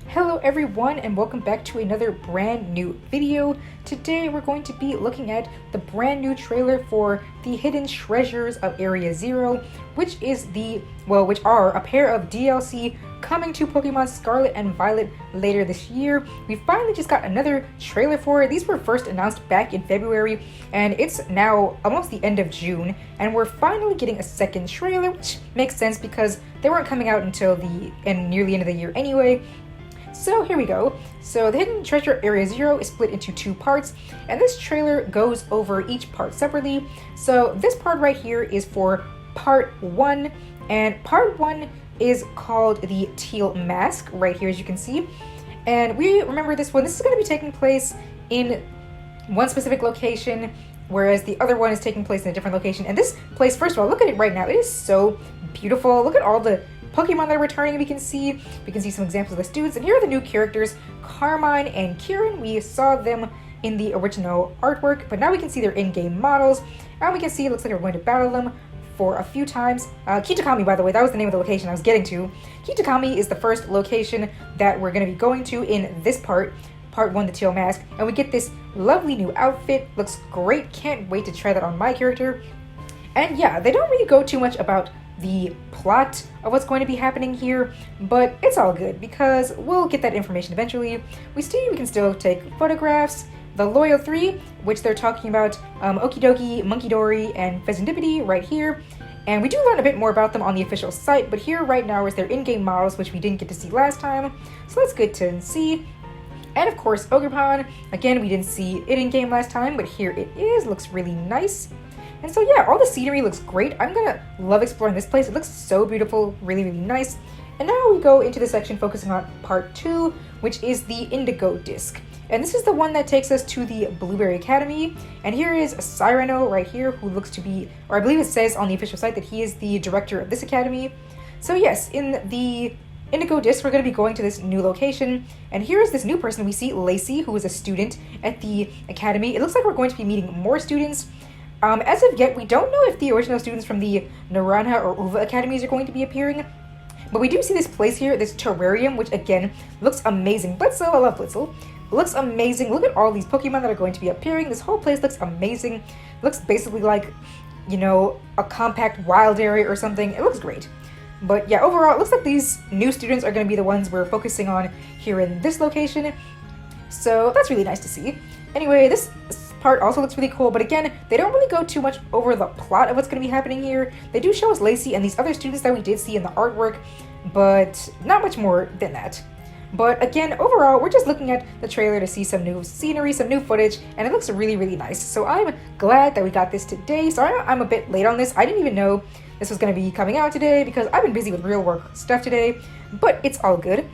Hello everyone and welcome back to another brand new video. Today we're going to be looking at the brand new trailer for the Hidden Treasures of Area Zero, which are a pair of DLC coming to Pokemon Scarlet and Violet later this year. We finally just got another trailer for it. These were first announced back in February and it's now almost the end of June and we're finally getting a second trailer, which makes sense because they weren't coming out until near the end of the year anyway. So here we go. So the Hidden Treasure Area Zero is split into two parts, and this trailer goes over each part separately. So this part right here is for part 1, and part 1 is called the Teal Mask, right here as you can see. And we remember this one. This is going to be taking place in one specific location, whereas the other one is taking place in a different location. And this place, first of all, look at it right now. It is so beautiful. Look at all the Pokemon that are returning. We can see some examples of the students, and here are the new characters, Carmine and Kieran. We saw them in the original artwork, but now we can see their in-game models, and we can see it looks like we're going to battle them for a few times. Kitakami, by the way, that was the name of the location I was getting to. Kitakami is the first location that we're going to be going to in this part 1, the Teal Mask, and we get this lovely new outfit. Looks great. Can't wait to try that on my character. And yeah, they don't really go too much about the plot of what's going to be happening here, but it's all good because we'll get that information eventually. We can still take photographs. The Loyal 3, which they're talking about, Okidogi, Monkidori, and Pheasantipity right here. And we do learn a bit more about them on the official site, but here right now is their in-game models, which we didn't get to see last time. So that's good to see. And of course, Ogerpon. Again, we didn't see it in-game last time, but here it is. Looks really nice. And so yeah, all the scenery looks great. I'm gonna love exploring this place. It looks so beautiful, really, really nice. And now we go into the section focusing on part 2, which is the Indigo Disc. And this is the one that takes us to the Blueberry Academy. And here is Cyrano right here, who looks to be, or I believe it says on the official site that he is the director of this academy. So yes, in the Indigo Disc, we're going to be going to this new location. And here is this new person. We see Lacey, who is a student at the academy. It looks like we're going to be meeting more students. As of yet, we don't know if the original students from the Naranja or Uva academies are going to be appearing, but we do see this place here, this terrarium, which again looks amazing. Blitzel, I love Blitzel. Looks amazing. Look at all these Pokemon that are going to be appearing. This whole place looks amazing. Looks basically like, you know, a compact wild area or something. It looks great. But yeah, overall, it looks like these new students are going to be the ones we're focusing on here in this location. So that's really nice to see. Anyway, this part also looks really cool, but again, they don't really go too much over the plot of what's going to be happening here. They do show us Lacey and these other students that we did see in the artwork, but not much more than that. But again, overall, we're just looking at the trailer to see some new scenery, some new footage, and it looks really, really nice. So I'm glad that we got this today. So I'm a bit late on this. I didn't even know this was going to be coming out today because I've been busy with real work stuff today, but it's all good.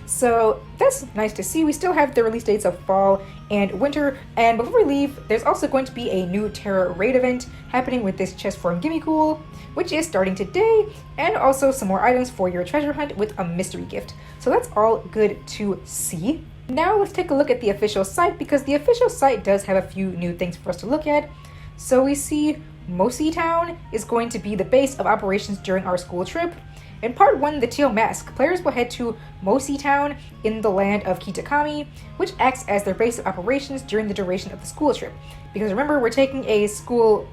So that's nice to see. We still have the release dates of fall and winter, and before we leave, there's also going to be a new Terra raid event happening with this chest form Gimmighoul, which is starting today, and also some more items for your treasure hunt with a mystery gift. So that's all good to see. Now let's take a look at the official site, because the official site does have a few new things for us to look at. So we see Mosi Town is going to be the base of operations during our school trip. In part 1, the Teal Mask, players will head to Mosi Town in the land of Kitakami, which acts as their base of operations during the duration of the school trip. Because remember, we're taking a school,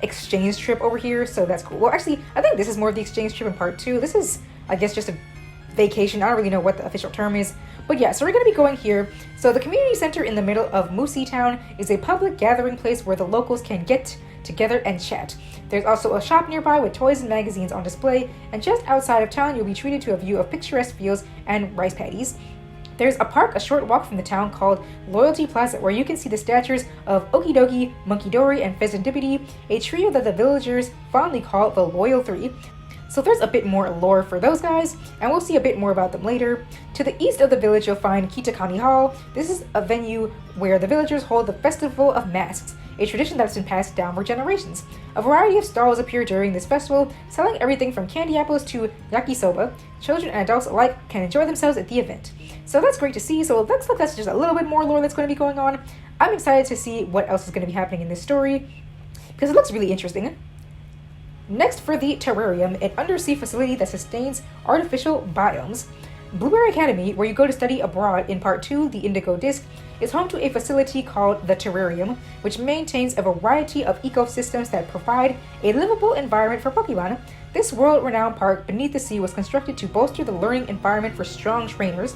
exchange trip over here, so that's cool. Well, actually, I think this is more of the exchange trip in part 2. This is, I guess, just a vacation. I don't really know what the official term is. But yeah, so we're going to be going here. So the community center in the middle of Mosi Town is a public gathering place where the locals can get together and chat. There's also a shop nearby with toys and magazines on display, and just outside of town you'll be treated to a view of picturesque fields and rice paddies. There's a park a short walk from the town called Loyalty Plaza, where you can see the statues of Okidogi, Monkidori, and Pheasantipity, a trio that the villagers fondly call the Loyal 3. So there's a bit more lore for those guys, and we'll see a bit more about them later. To the east of the village you'll find Kitakami Hall. This is a venue where the villagers hold the Festival of Masks, a tradition that's been passed down for generations. A variety of stalls appear during this festival, selling everything from candy apples to yakisoba. Children and adults alike can enjoy themselves at the event. So that's great to see. So it looks like that's just a little bit more lore that's going to be going on. I'm excited to see what else is going to be happening in this story, because it looks really interesting. Next, for the Terrarium, an undersea facility that sustains artificial biomes. Blueberry Academy, where you go to study abroad in Part 2, the Indigo Disc, is home to a facility called the Terrarium, which maintains a variety of ecosystems that provide a livable environment for Pokemon. This world-renowned park beneath the sea was constructed to bolster the learning environment for strong trainers.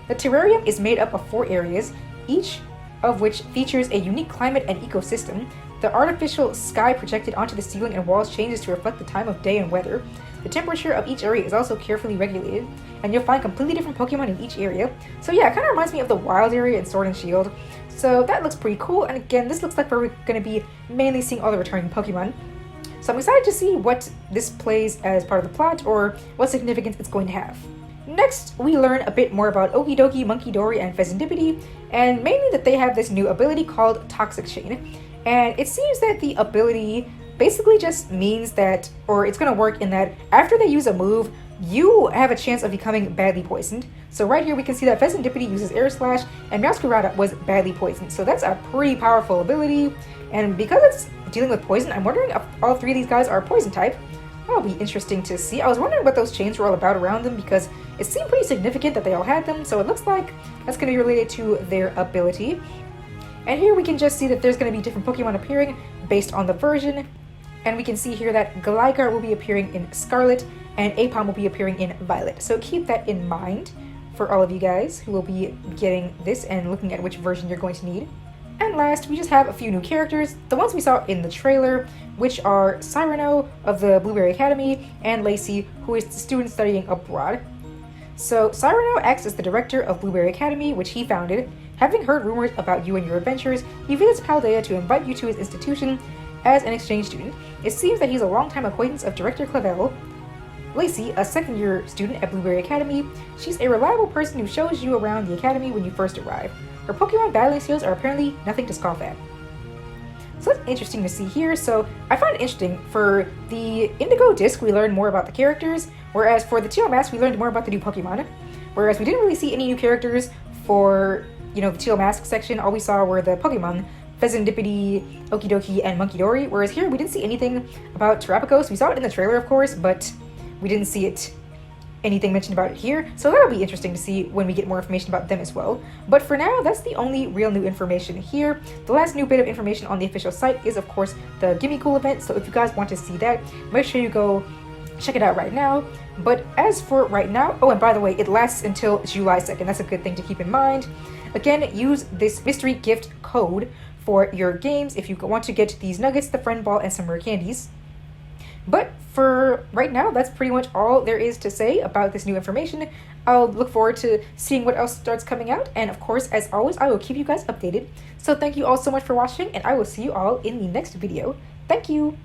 The terrarium is made up of 4 areas, each of which features a unique climate and ecosystem. The artificial sky projected onto the ceiling and walls changes to reflect the time of day and weather. The temperature of each area is also carefully regulated, and you'll find completely different Pokemon in each area. So yeah, it kind of reminds me of the wild area in Sword and Shield. So that looks pretty cool, and again, this looks like we're going to be mainly seeing all the returning Pokemon. So I'm excited to see what this plays as part of the plot, or what significance it's going to have. Next, we learn a bit more about Okidogi, Munkidori, and Pheasantipiti, and mainly that they have this new ability called Toxic Chain. And it seems that the ability basically just means that, or it's going to work in that after they use a move, you have a chance of becoming badly poisoned. So right here we can see that Pheasantipiti uses Air Slash, and Meowscarada was badly poisoned. So that's a pretty powerful ability, and because it's dealing with poison, I'm wondering if all 3 of these guys are poison type. That'll be interesting to see. I was wondering what those chains were all about around them, because it seemed pretty significant that they all had them, so it looks like that's going to be related to their ability. And here we can just see that there's going to be different Pokemon appearing based on the version. And we can see here that Gligar will be appearing in Scarlet, and Aipom will be appearing in Violet. So keep that in mind for all of you guys who will be getting this and looking at which version you're going to need. And last, we just have a few new characters, the ones we saw in the trailer, which are Cyrano of the Blueberry Academy and Lacey, who is the student studying abroad. So Cyrano acts as the director of Blueberry Academy, which he founded. Having heard rumors about you and your adventures, he visits Paldea to invite you to his institution as an exchange student. It seems that he's a longtime acquaintance of Director Clavel. Lacey, a second-year student at Blueberry Academy, she's a reliable person who shows you around the academy when you first arrive. Her Pokemon battling skills are apparently nothing to scoff at. So that's interesting to see here. So I find it interesting. For the Indigo Disc, we learned more about the characters, whereas for the Teal Mask, we learned more about the new Pokemon. Whereas we didn't really see any new characters for, the Teal Mask section. All we saw were the Pokemon, Pheasantipiti, Okidogi, and Munkidori, whereas here we didn't see anything about Terrapagos. We saw it in the trailer, of course, but we didn't see anything mentioned about it here, so that'll be interesting to see when we get more information about them as well. But for now, that's the only real new information here. The last new bit of information on the official site is, of course, the Gimme Cool event, so if you guys want to see that, make sure you go check it out right now. But as for right now, oh, and by the way, it lasts until July 2nd. That's a good thing to keep in mind. Again, use this mystery gift code for your games if you want to get these nuggets, the friend ball, and some rare candies. But for right now, that's pretty much all there is to say about this new information. I'll look forward to seeing what else starts coming out, and of course, as always, I will keep you guys updated. So thank you all so much for watching, and I will see you all in the next video. Thank you!